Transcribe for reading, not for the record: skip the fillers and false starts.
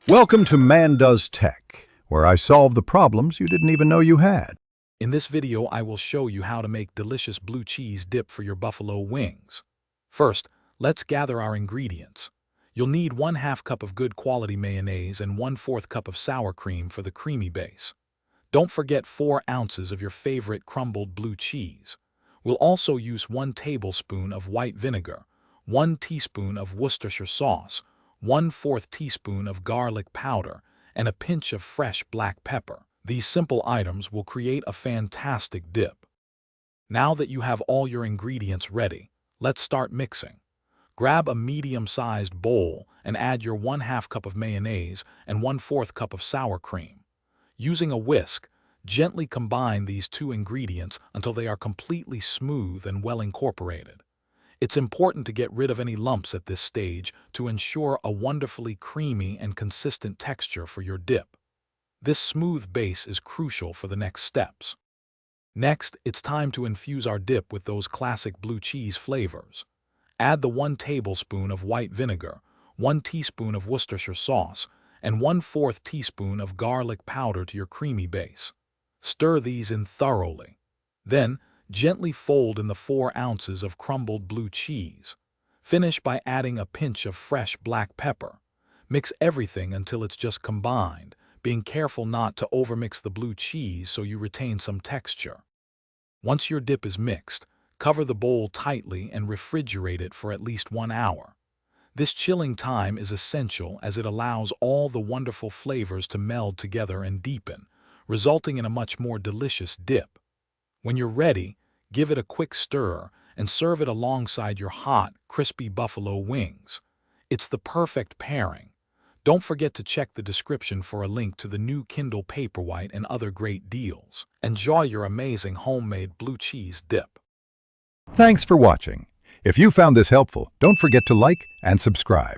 Welcome to Man Does Tech, where I solve the problems you didn't even know you had. In this video, I will show you how to make delicious blue cheese dip for your buffalo wings. First, let's gather our ingredients. You'll need 1/2 cup of good quality mayonnaise and 1/4 cup of sour cream for the creamy base. Don't forget 4 ounces of your favorite crumbled blue cheese. We'll also use 1 tablespoon of white vinegar, 1 teaspoon of Worcestershire sauce, 1/4 teaspoon of garlic powder, and a pinch of fresh black pepper. These simple items will create a fantastic dip. Now that you have all your ingredients ready, let's start mixing. Grab a medium-sized bowl and add your 1/2 cup of mayonnaise and 1/4 cup of sour cream. Using a whisk, gently combine these 2 ingredients until they are completely smooth and well incorporated. It's important to get rid of any lumps at this stage to ensure a wonderfully creamy and consistent texture for your dip. This smooth base is crucial for the next steps. Next, it's time to infuse our dip with those classic blue cheese flavors. Add the 1 tablespoon of white vinegar, 1 teaspoon of Worcestershire sauce, and 1/4 teaspoon of garlic powder to your creamy base. Stir these in thoroughly. Then, gently fold in the 4 ounces of crumbled blue cheese. Finish by adding a pinch of fresh black pepper. Mix everything until it's just combined, being careful not to overmix the blue cheese so you retain some texture. Once your dip is mixed, cover the bowl tightly and refrigerate it for at least 1 hour. This chilling time is essential as it allows all the wonderful flavors to meld together and deepen, resulting in a much more delicious dip. When you're ready, give it a quick stir and serve it alongside your hot, crispy buffalo wings. It's the perfect pairing. Don't forget to check the description for a link to the new Kindle Paperwhite and other great deals. Enjoy your amazing homemade blue cheese dip. Thanks for watching. If you found this helpful, don't forget to like and subscribe.